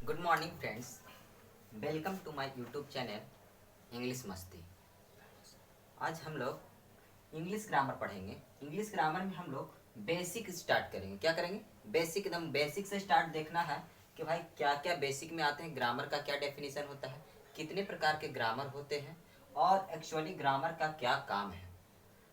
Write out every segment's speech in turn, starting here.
Good morning friends, welcome to my YouTube channel English Masti. आज हम लोग इंग्लिश ग्रामर पढ़ेंगे। इंग्लिश ग्रामर में हम लोग बेसिक स्टार्ट करेंगे। क्या करेंगे? बेसिक, एकदम बेसिक से स्टार्ट देखना है कि भाई क्या क्या बेसिक में आते हैं, ग्रामर का क्या डेफिनेशन होता है, कितने प्रकार के ग्रामर होते हैं और एक्चुअली ग्रामर का क्या काम है।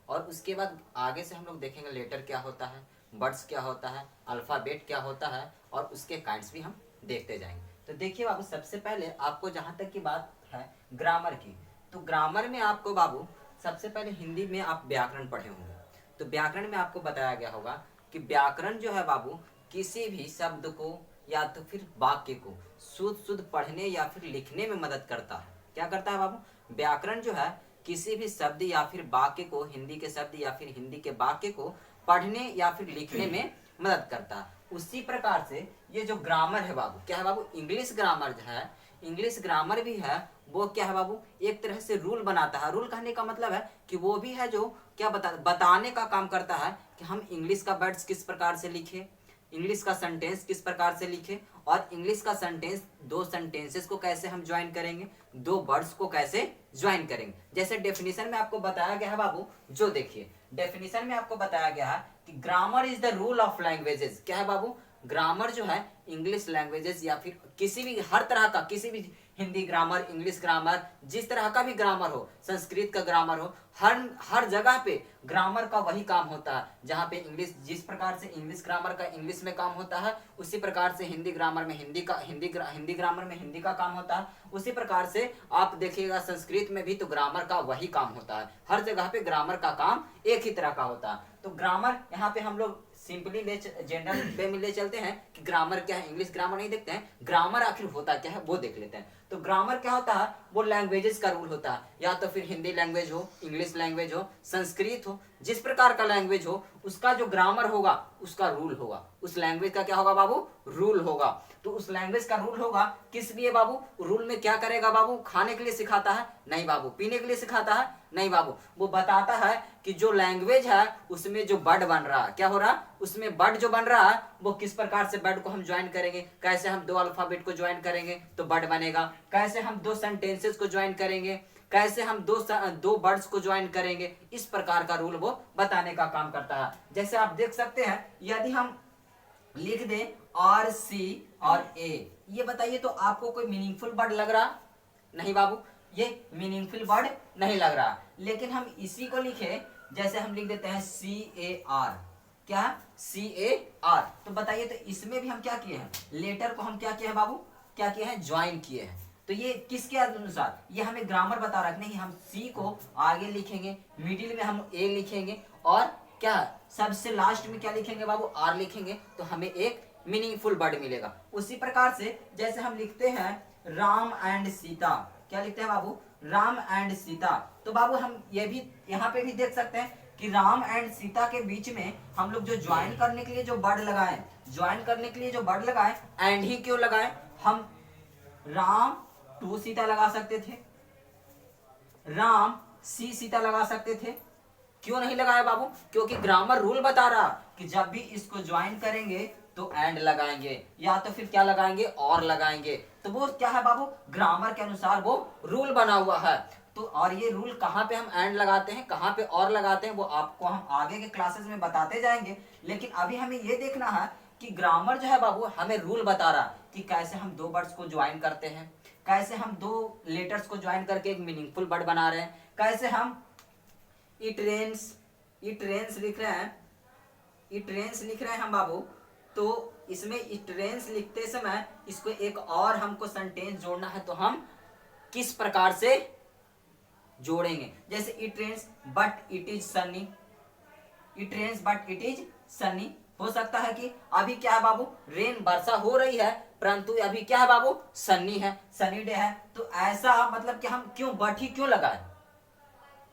और उसके बाद आगे से हम लोग देखेंगे लेटर क्या होता है, वर्ड्स क्या होता है, अल्फ़ाबेट क्या होता है और उसके काइंड्स भी हम देखते जाएंगे। तो देखिए बाबू, सबसे पहले आपको जहाँ तक की बात है ग्रामर की, तो ग्रामर में आपको बाबू सबसे पहले हिंदी में आप व्याकरण पढ़े होंगे। तो व्याकरण में आपको बताया गया होगा कि व्याकरण जो है बाबू किसी भी शब्द को या तो फिर वाक्य को शुद्ध शुद्ध पढ़ने या फिर लिखने में मदद करता है। क्या करता है बाबू? व्याकरण जो है किसी भी शब्द या फिर वाक्य को, हिंदी के शब्द या फिर हिंदी के वाक्य को पढ़ने या फिर लिखने में मदद करता है। उसी प्रकार से ये जो ग्रामर है बाबू, क्या है बाबू? इंग्लिश ग्रामर जो है, इंग्लिश ग्रामर भी है, वो क्या है बाबू? एक तरह से रूल बनाता है। रूल कहने का मतलब है कि वो भी है जो क्या बताने का काम करता है कि हम इंग्लिश का वर्ड्स किस प्रकार से लिखे, इंग्लिश का सेंटेंस किस प्रकार से लिखे और इंग्लिश का सेंटेंस, दो सेंटेंसेस को कैसे हम ज्वाइन करेंगे, दो वर्ड्स को कैसे ज्वाइन करेंगे। जैसे डेफिनेशन में आपको बताया गया है बाबू, जो देखिए डेफिनेशन में आपको बताया गया है कि grammar is the rule of languages. क्या है बाबू? ग्रामर जो है इंग्लिश लैंग्वेजेस या फिर किसी भी, हर तरह का, किसी भी हिंदी ग्रामर, इंग्लिश ग्रामर, जिस तरह का भी ग्रामर हो, संस्कृत का ग्रामर हो, हर जगह पे ग्रामर का वही काम होता है। जहाँ पे इंग्लिश, जिस प्रकार से इंग्लिश ग्रामर का इंग्लिश में काम होता है, उसी प्रकार से हिंदी ग्रामर में हिंदी ग्रामर में हिंदी का काम होता है। उसी प्रकार से आप देखिएगा संस्कृत में भी तो ग्रामर का वही काम होता है। हर जगह पे ग्रामर का काम एक ही तरह का होता है। तो ग्रामर यहाँ पे हम लोग सिंपली जनरल वे में ले चलते हैं कि ग्रामर क्या है। इंग्लिश ग्रामर नहीं देखते हैं, ग्रामर आखिर होता क्या है वो देख लेते हैं। तो ग्रामर क्या होता है? वो लैंग्वेजेस का रूल होता है, या तो फिर हिंदी लैंग्वेज हो, इंग्लिश लैंग्वेज हो, संस्कृत हो, जिस प्रकार का लैंग्वेज हो उसका जो ग्रामर होगा उसका रूल होगा। उस लैंग्वेज का क्या होगा बाबू? रूल होगा। तो उस लैंग्वेज का रूल होगा किस लिए बाबू? रूल में क्या करेगा बाबू? खाने के लिए सिखाता है? नहीं बाबू। पीने के लिए सिखाता है? नहीं बाबू। वो बताता है कि जो लैंग्वेज है उसमें जो वर्ड बन रहा है, क्या हो रहा है उसमें, वर्ड जो बन रहा है वो किस प्रकार से वर्ड को हम ज्वाइन करेंगे, कैसे हम दो अल्फाबेट को ज्वाइन करेंगे तो वर्ड बनेगा, कैसे हम दो सेंटेंसेस को ज्वाइन करेंगे, कैसे हम दो वर्ड्स को ज्वाइन करेंगे। इस प्रकार का रूल वो बताने का काम करता है। जैसे आप देख सकते हैं, यदि हम लिख दें आर सी और ए, ये बताइए तो आपको कोई मीनिंगफुल वर्ड लग रहा? नहीं बाबू, ये मीनिंगफुल वर्ड नहीं लग रहा। लेकिन हम इसी को लिखे, जैसे हम लिख देते हैं सी ए आर, क्या? सी ए आर। तो बताइए तो इसमें भी हम क्या किए हैं? लेटर को हम क्या किए हैं बाबू? क्या किए हैं? ज्वाइन किए हैं। तो ये किसके अनुसार? ये हमें ग्रामर बता रहा है। नहीं, हम सी को आगे लिखेंगे, मिडिल में हम ए लिखेंगे और क्या सबसे लास्ट में क्या लिखेंगे बाबू? आर लिखेंगे, तो हमें एक मीनिंगफुल वर्ड मिलेगा। उसी प्रकार से जैसे हम लिखते हैं राम एंड सीता, क्या लिखते हैं बाबू? राम एंड सीता। तो बाबू हम ये भी यहाँ पे भी देख सकते हैं कि राम एंड सीता के बीच में हम लोग जो ज्वाइन करने के लिए जो वर्ड लगाए, ज्वाइन करने के लिए जो वर्ड लगाए, एंड ही क्यों लगाए? हम राम टू सीता लगा सकते थे, राम सी सीता लगा सकते थे। क्यों नहीं लगाया बाबू? क्योंकि ग्रामर रूल बता रहा कि जब भी इसको ज्वाइन करेंगे तो एंड लगाएंगे, या तो फिर क्या लगाएंगे? और लगाएंगे। तो वो क्या है बाबू? ग्रामर के अनुसार वो रूल बना हुआ है। तो और ये रूल कहाँ पे हम एंड लगाते हैं, कहाँ पे और लगाते हैं, वो आपको हम आगे के क्लासेस में बताते जाएंगे। लेकिन अभी हमें ये देखना है कि ग्रामर जो है बाबू हमें रूल बता रहा कि कैसे हम दो वर्ड्स को ज्वाइन करते हैं, कैसे हम दो लेटर्स को ज्वाइन करके एक मीनिंगफुल वर्ड बना रहे हैं, कैसे हम इट रेन्स लिख रहे हैं, इट रेन्स लिख रहे हैं हम बाबू। तो इसमें इट रेन्स लिखते समय इसको एक और हमको सेंटेंस जोड़ना है, तो हम किस प्रकार से जोड़ेंगे? जैसे it rains but it is sunny, it rains but it is sunny. हो सकता है कि अभी क्या है बाबू? रेन, वर्षा हो रही है, परंतु अभी क्या है बाबू? सनी है, सनी डे है। तो ऐसा मतलब कि हम क्यों बट ही क्यों लगाए?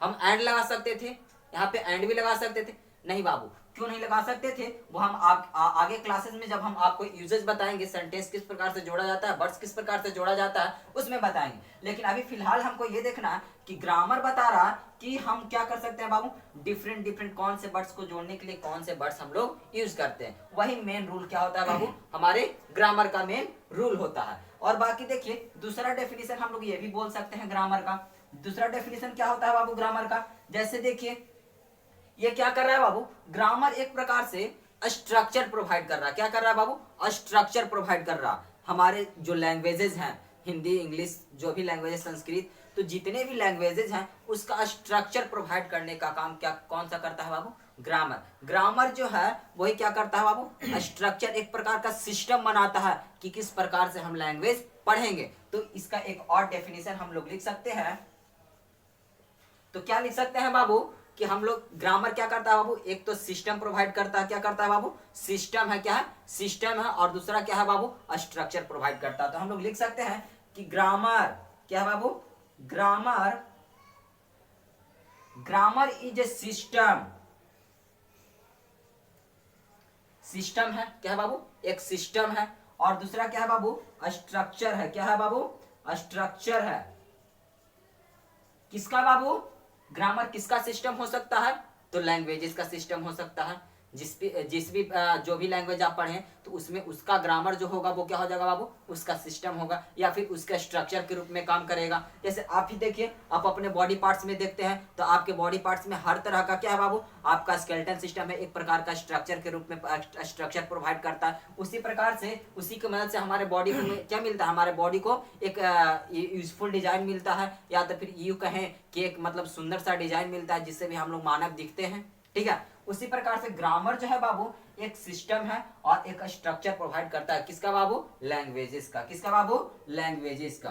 हम एंड लगा सकते थे, यहाँ पे एंड भी लगा सकते थे। नहीं बाबू, क्यों नहीं लगा सकते थे वो हम आगे क्लासेस में जब हम आपको यूजेस बताएंगे, सेंटेंस किस प्रकार से जोड़ा जाता है, वर्ड्स किस प्रकार से जोड़ा जाता है, उसमें बताएंगे। लेकिन अभी फिलहाल हमको ये देखना है कि ग्रामर बता रहा कि हम क्या कर सकते हैं बाबू, डिफरेंट डिफरेंट कौन से वर्ड्स को जोड़ने के लिए कौन से वर्ड्स हम लोग यूज करते हैं। वही मेन रूल क्या होता है बाबू, हमारे ग्रामर का मेन रूल होता है। और बाकी देखिए दूसरा डेफिनेशन हम लोग ये भी बोल सकते हैं ग्रामर का। दूसरा डेफिनेशन क्या होता है बाबू ग्रामर का, जैसे देखिए ये क्या कर रहा है बाबू, ग्रामर एक प्रकार से स्ट्रक्चर प्रोवाइड कर रहा है। क्या कर रहा है बाबू, स्ट्रक्चर प्रोवाइड कर रहा। हमारे जो लैंग्वेजेस हैं, हिंदी, इंग्लिश, जो भी लैंग्वेजेस, संस्कृत, तो जितने भी लैंग्वेजेस हैं उसका स्ट्रक्चर प्रोवाइड करने का काम क्या कौन सा करता है बाबू, ग्रामर। ग्रामर जो है वही क्या करता है बाबू, स्ट्रक्चर, एक प्रकार का सिस्टम बनाता है कि किस प्रकार से हम लैंग्वेज पढ़ेंगे। तो इसका एक और डेफिनेशन हम लोग लिख सकते हैं। तो क्या लिख सकते हैं बाबू कि हम लोग ग्रामर क्या करता है बाबू, एक तो सिस्टम प्रोवाइड करता है। क्या करता है बाबू, सिस्टम है, क्या है, सिस्टम है। और दूसरा क्या है बाबू, स्ट्रक्चर प्रोवाइड करता है। तो हम लोग लिख सकते हैं कि ग्रामर क्या है बाबू, grammar grammar is a system. System है, क्या है बाबू, एक सिस्टम है। और दूसरा क्या है बाबू, स्ट्रक्चर है। क्या है बाबू, स्ट्रक्चर है। किसका बाबू, ग्रामर किसका सिस्टम हो सकता है, तो लैंग्वेजेस का सिस्टम हो सकता है। जिस भी जो भी लैंग्वेज आप पढ़ें तो उसमें उसका ग्रामर जो होगा वो क्या हो जाएगा बाबू, उसका सिस्टम होगा या फिर उसका स्ट्रक्चर के रूप में काम करेगा। जैसे आप ही देखिए, आप अपने बॉडी पार्ट्स में देखते हैं तो आपके बॉडी पार्ट्स में हर तरह का क्या है बाबू, आपका स्केलेटन सिस्टम है, एक प्रकार का स्ट्रक्चर के रूप में स्ट्रक्चर प्रोवाइड करता है। उसी प्रकार से उसी की मदद से हमारे बॉडी को क्या मिलता है, हमारे बॉडी को एक यूजफुल डिजाइन मिलता है, या तो फिर यूं कहें कि एक मतलब सुंदर सा डिजाइन मिलता है जिससे भी हम लोग मानव दिखते हैं। ठीक है, उसी प्रकार से ग्रामर जो है बाबू एक सिस्टम है और एक स्ट्रक्चर प्रोवाइड करता है। किसका बाबू, लैंग्वेजेस का। किसका बाबू, लैंग्वेजेस का।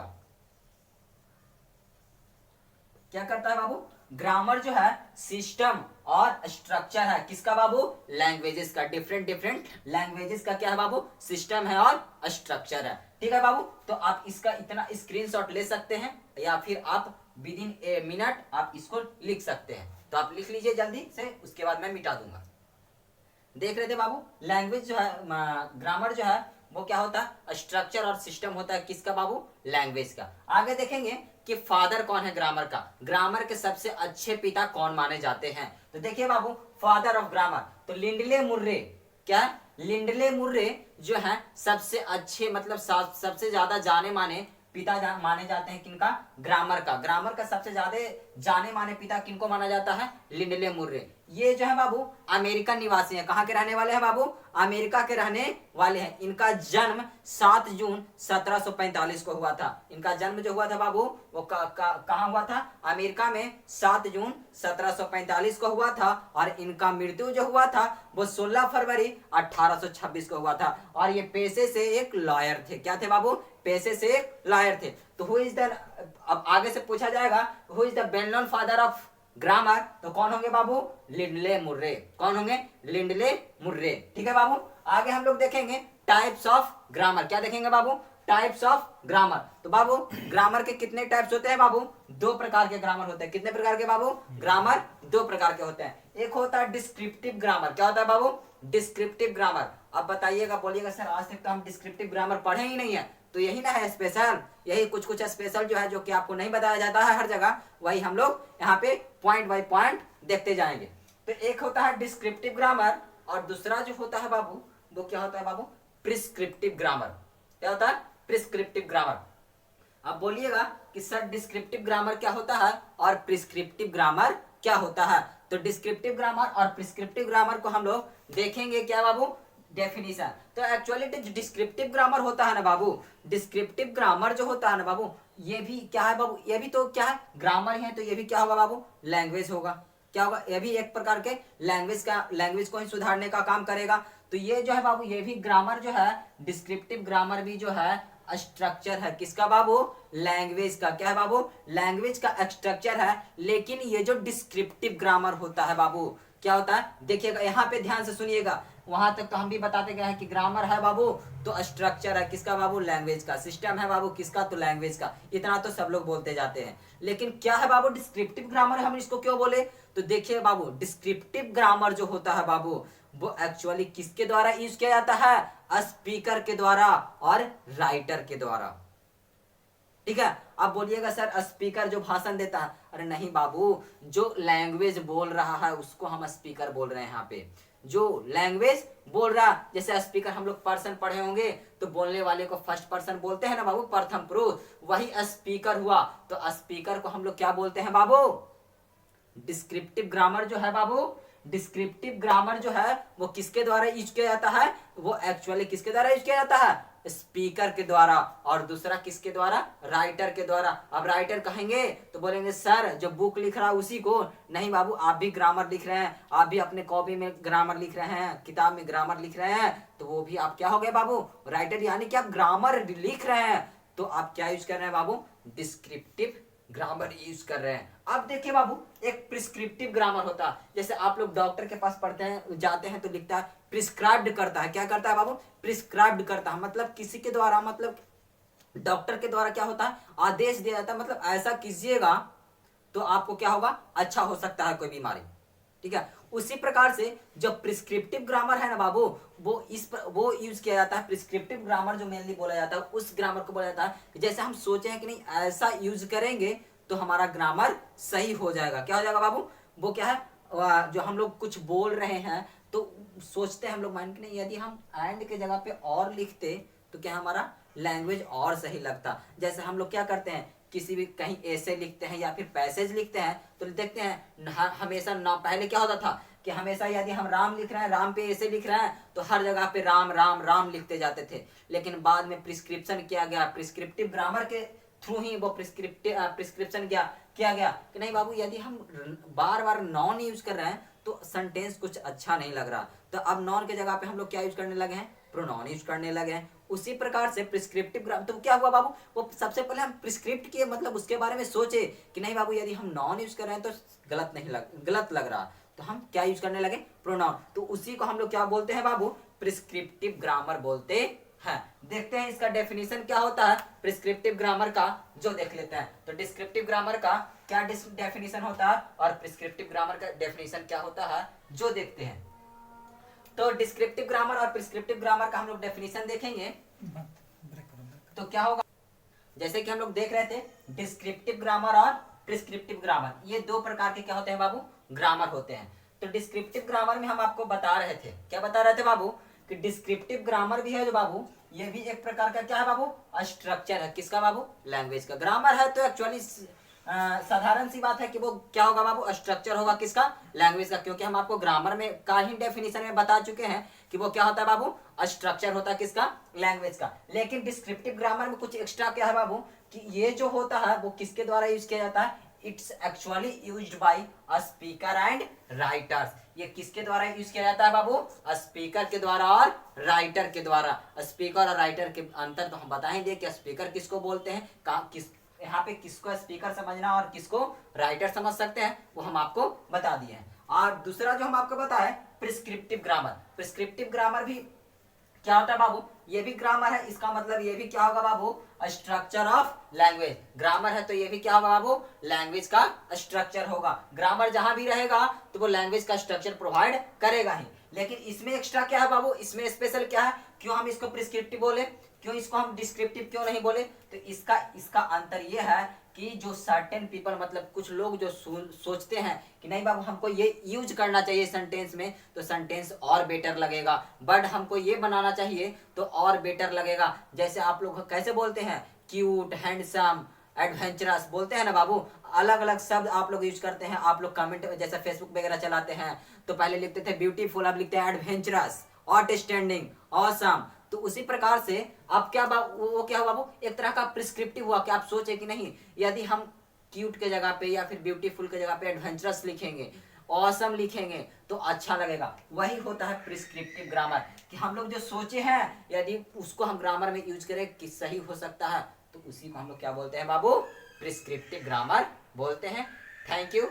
क्या करता है बाबू, ग्रामर जो है सिस्टम और स्ट्रक्चर है। किसका बाबू, लैंग्वेजेस का। डिफरेंट डिफरेंट लैंग्वेजेस का क्या है बाबू, सिस्टम है और स्ट्रक्चर है। ठीक है बाबू, तो आप इसका इतना स्क्रीनशॉट ले सकते हैं या फिर आप विद इन ए मिनट आप इसको लिख सकते हैं। तो आप लिख लीजिए जल्दी से, उसके बाद मैं मिटा दूंगा। देख रहे थे बाबू, लैंग्वेज जो है, ग्रामर जो है वो क्या होता है, स्ट्रक्चर और सिस्टम होता है। किसका बाबू, लैंग्वेज का। आगे देखेंगे कि फादर कौन है ग्रामर का, ग्रामर के सबसे अच्छे पिता कौन माने जाते हैं। तो देखिए बाबू, फादर ऑफ ग्रामर तो लिंडले मुर्रे। क्या, लिंडले मुर्रे जो है सबसे अच्छे मतलब सबसे ज्यादा जाने माने पिता माने जाते हैं। किनका, ग्रामर का। ग्रामर का सबसे ज्यादा जाने माने पिता किनको माना जाता है, लिंडले मुर्रे। ये जो है बाबू अमेरिकन निवासी हैं। कहाँ के रहने वाले हैं बाबू, अमेरिका के रहने वाले हैं। इनका जन्म 7 जून 1745 को हुआ था। इनका जन्म जो हुआ था बाबू वो कहाँ हुआ था, अमेरिका में 7 जून 1745 को हुआ था। और इनका मृत्यु जो हुआ था वो 16 फरवरी 1826 को हुआ था। और ये पेशे से एक लॉयर थे। क्या थे बाबू, पेशे से एक लॉयर थे। तो हु इज द, अब आगे से पूछा जाएगा who is the well known father of grammar, तो कौन होंगे बाबू, लिंडले मुर्रे। कौन होंगे, लिंडले मुर्रे। ठीक है बाबू, आगे हम लोग देखेंगे टाइप्स ऑफ ग्रामर। क्या देखेंगे बाबू, टाइप्स ऑफ ग्रामर। तो बाबू ग्रामर के कितने टाइप्स होते हैं बाबू, 2 प्रकार के ग्रामर होते हैं। कितने प्रकार के बाबू, ग्रामर 2 प्रकार के होते हैं। एक होता है डिस्क्रिप्टिव ग्रामर। क्या होता है बाबू, डिस्क्रिप्टिव ग्रामर। अब बताइएगा, बोलिएगा सर आज तक तो हम डिस्क्रिप्टिव ग्रामर पढ़े ही नहीं है। तो यही ना है स्पेशल, यही कुछ कुछ स्पेशल जो है जो कि आपको नहीं बताया जाता है हर जगह, वही हम लोग यहाँ पे पॉइंट बाय पॉइंट देखते जाएंगे। तो एक होता है डिस्क्रिप्टिव ग्रामर और दूसरा जो होता है बाबू वो क्या होता है बाबू, प्रिस्क्रिप्टिव ग्रामर। क्या होता है, प्रिस्क्रिप्टिव ग्रामर। अब बोलिएगा कि सर डिस्क्रिप्टिव ग्रामर क्या होता है और प्रिस्क्रिप्टिव ग्रामर क्या होता है। तो डिस्क्रिप्टिव ग्रामर और प्रिस्क्रिप्टिव ग्रामर को हम लोग देखेंगे क्या बाबू, डेफिनेशन। तो एक्चुअली डिस्क्रिप्टिव ग्रामर होता है ना बाबू, डिस्क्रिप्टिव ग्रामर जो होता है ना बाबू, ये भी क्या है बाबू, ये भी तो क्या है, ग्रामर ही है। तो ये भी क्या होगा बाबू, लैंग्वेज होगा। क्या होगा, ये भी एक प्रकार के लैंग्वेज को ही सुधारने का काम करेगा। तो ये जो है बाबू, ये भी ग्रामर जो है, डिस्क्रिप्टिव ग्रामर भी जो है स्ट्रक्चर है। किसका बाबू, लैंग्वेज का। क्या है बाबू, लैंग्वेज का स्ट्रक्चर है। लेकिन ये जो डिस्क्रिप्टिव ग्रामर होता है बाबू क्या होता है, देखिएगा यहाँ पे ध्यान से सुनिएगा। वहां तक तो हम भी बताते गए हैं कि ग्रामर है बाबू तो स्ट्रक्चर है किसका बाबू, लैंग्वेज का। सिस्टम है बाबू किसका, तो लैंग्वेज का। इतना तो सब लोग बोलते जाते हैं। लेकिन क्या है बाबू डिस्क्रिप्टिव ग्रामर, हम इसको क्यों बोले, तो देखिए बाबू डिस्क्रिप्टिव ग्रामर जो होता है बाबू वो एक्चुअली किसके द्वारा यूज किया जाता है, स्पीकर के द्वारा और राइटर के द्वारा। ठीक है, अब बोलिएगा सर स्पीकर जो भाषण देता है, अरे नहीं बाबू, जो लैंग्वेज बोल रहा है उसको हम स्पीकर बोल रहे हैं। यहाँ पे जो लैंग्वेज बोल रहा, जैसे स्पीकर हम लोग पर्सन पढ़े होंगे तो बोलने वाले को फर्स्ट पर्सन बोलते हैं ना बाबू, प्रथम पुरुष, वही स्पीकर हुआ। तो स्पीकर को हम लोग क्या बोलते हैं बाबू, डिस्क्रिप्टिव ग्रामर जो है बाबू, डिस्क्रिप्टिव ग्रामर जो है वो किसके द्वारा यूज किया जाता है, वो एक्चुअली किसके द्वारा यूज किया जाता है, स्पीकर के द्वारा। और दूसरा किसके द्वारा, राइटर के द्वारा। अब राइटर कहेंगे तो बोलेंगे सर जो बुक लिख रहा है उसी को, नहीं बाबू आप भी ग्रामर लिख रहे हैं, आप भी अपने कॉपी में ग्रामर लिख रहे हैं, किताब में ग्रामर लिख रहे हैं, तो वो भी आप क्या हो गए बाबू, राइटर, यानी कि आप ग्रामर लिख रहे हैं। तो आप क्या यूज कर रहे हैं बाबू, डिस्क्रिप्टिव ग्रामर यूज कर रहे हैं। अब देखिए बाबू एक प्रिस्क्रिप्टिव ग्रामर होता है, जैसे आप लोग डॉक्टर के पास पढ़ते हैं जाते हैं तो लिखता है प्रिस्क्राइब्ड करता है, क्या करता है बाबू, प्रिस्क्राइब्ड करता है, मतलब किसी के द्वारा, मतलब डॉक्टर के द्वारा क्या होता है, आदेश दिया जाता है, मतलब ऐसा कीजिएगा तो आपको क्या होगा, अच्छा हो सकता है कोई बीमारी। ठीक है, उसी प्रकार से जो प्रिस्क्रिप्टिव ग्रामर है ना बाबू, वो यूज किया जाता है। प्रिस्क्रिप्टिव ग्रामर जो मेनली बोला जाता है उस ग्रामर को बोला जाता है कि जैसे हम सोचे हैं कि नहीं ऐसा यूज करेंगे तो हमारा ग्रामर सही हो जाएगा। क्या हो जाएगा बाबू, वो क्या है, जो हम लोग कुछ बोल रहे हैं तो सोचते हैं हम लोग माइंड के नहीं, यदि हम एंड के जगह पे और लिखते तो क्या हमारा लैंग्वेज और सही लगता। जैसे हम लोग क्या करते हैं, किसी भी कहीं ऐसे लिखते हैं या फिर पैसेज लिखते हैं तो देखते हैं हमेशा ना, पहले क्या होता था कि हमेशा यदि हम राम लिख रहे हैं, राम पे ऐसे लिख रहे हैं तो हर जगह पे राम राम राम लिखते जाते थे। लेकिन बाद में प्रिस्क्रिप्शन किया गया, प्रिस्क्रिप्टिव ग्रामर के थ्रू ही वो प्रिस्क्रिप्शन किया गया कि नहीं बाबू यदि हम बार बार नॉन यूज कर रहे हैं तो सेंटेंस कुछ अच्छा नहीं लग रहा, तो अब नॉन के जगह पे हम लोग क्या यूज करने लगे हैं, प्रोनाउन यूज करने लगे हैं। उसी प्रकार से प्रिस्क्रिप्टिव ग्रामर, तो क्या हुआ बाबू, वो सबसे पहले हम प्रिस्क्रिप्ट किए, मतलब उसके बारे में सोचे कि नहीं बाबू यदि हम नॉन यूज कर रहे हैं तो गलत लग रहा, तो हम क्या यूज करने लगे, प्रोनाउन। तो उसी को हम लोग क्या बोलते हैं बाबू, प्रिस्क्रिप्टिव ग्रामर बोलते हैं। देखते हैं इसका डेफिनेशन क्या होता है प्रिस्क्रिप्टिव ग्रामर का, जो देख लेते हैं। तो डिस्क्रिप्टिव ग्रामर का क्या डेफिनेशन होता है और प्रिस्क्रिप्टिव ग्रामर का डेफिनेशन क्या होता है, जो देखते हैं। तो डिस्क्रिप्टिव ग्रामर और प्रिस्क्रिप्टिव ग्रामर का हम लोग डेफिनेशन देखेंगे तो क्या होगा, जैसे कि हम लोग देख रहे थे डिस्क्रिप्टिव ग्रामर और प्रिस्क्रिप्टिव ग्रामर, ये दो प्रकार के क्या होते हैं बाबू, ग्रामर होते हैं। तो डिस्क्रिप्टिव ग्रामर में हम आपको बता रहे थे, क्या बता रहे थे बाबू, कि डिस्क्रिप्टिव ग्रामर भी है जो बाबू, ये भी एक प्रकार का क्या है बाबू, स्ट्रक्चर है, किसका बाबू, लैंग्वेज का। ग्रामर है तो एक्चुअली साधारण सी बात है कि वो क्या होगा बाबू, स्ट्रक्चर होगा किसका, लैंग्वेज का, क्योंकि हम आपको ग्रामर में का ही डेफिनेशन में बता चुके हैं कि वो क्या होता है बाबू, स्ट्रक्चर होता है किसका, लैंग्वेज का। लेकिन डिस्क्रिप्टिव ग्रामर में कुछ एक्स्ट्रा क्या है बाबू, कि ये जो होता है वो किसके द्वारा यूज किया जाता है, it's actually used by a speaker and writers. ये किसके द्वारा यूज किया जाता है बाबू, स्पीकर के द्वारा और राइटर के द्वारा। स्पीकर और राइटर के अंतर तो हम बताएंगे कि स्पीकर किसको बोलते हैं, किस यहाँ पे किसको स्पीकर समझना और किसको राइटर समझ सकते हैं वो हम आपको बता दिए हैं। और दूसरा जो हम आपको बताए प्रिस्क्रिप्टिव ग्रामर, प्रिस्क्रिप्टिव ग्रामर भी क्या होता है बाबू, ये भी ग्रामर है, इसका मतलब ये भी क्या होगा बाबू, स्ट्रक्चर ऑफ लैंग्वेज। ग्रामर है तो ये भी क्या होगा बाबू, लैंग्वेज का स्ट्रक्चर होगा। ग्रामर जहां भी रहेगा तो वो लैंग्वेज का स्ट्रक्चर प्रोवाइड करेगा ही। लेकिन इसमें एक्स्ट्रा क्या है बाबू, इसमें स्पेशल क्या है, क्यों हम इसको प्रिस्क्रिप्टिव बोले, क्यों इसको हम डिस्क्रिप्टिव क्यों नहीं बोले, तो इसका अंतर ये है कि जो सर्टेन पीपल, मतलब कुछ लोग जो सोचते हैं कि नहीं बाबू हमको ये यूज करना चाहिए सेंटेंस में तो सेंटेंस और बेटर लगेगा, बट हमको ये बनाना चाहिए तो और बेटर लगेगा। जैसे आप लोग कैसे बोलते हैं, क्यूट, हैंडसम, एडवेंचरस बोलते हैं ना बाबू, अलग अलग शब्द आप लोग यूज करते हैं। आप लोग कमेंट जैसे फेसबुक वगैरह चलाते हैं तो पहले लिखते थे ब्यूटीफुल, अब लिखते हैं एडवेंचरस, आउटस्टैंडिंग, ऑसम। तो उसी प्रकार से अब क्या वो क्या हुआ बाबू, एक तरह का प्रिस्क्रिप्टिव हुआ कि आप सोचे कि नहीं यदि हम क्यूट के जगह पे या फिर ब्यूटीफुल के जगह पे एडवेंचरस लिखेंगे, ऑसम लिखेंगे तो अच्छा लगेगा। वही होता है प्रिस्क्रिप्टिव ग्रामर, कि हम लोग जो सोचे हैं यदि उसको हम ग्रामर में यूज करें कि सही हो सकता है तो उसी को हम लोग क्या बोलते हैं बाबू, प्रिस्क्रिप्टिव ग्रामर बोलते हैं। Thank you.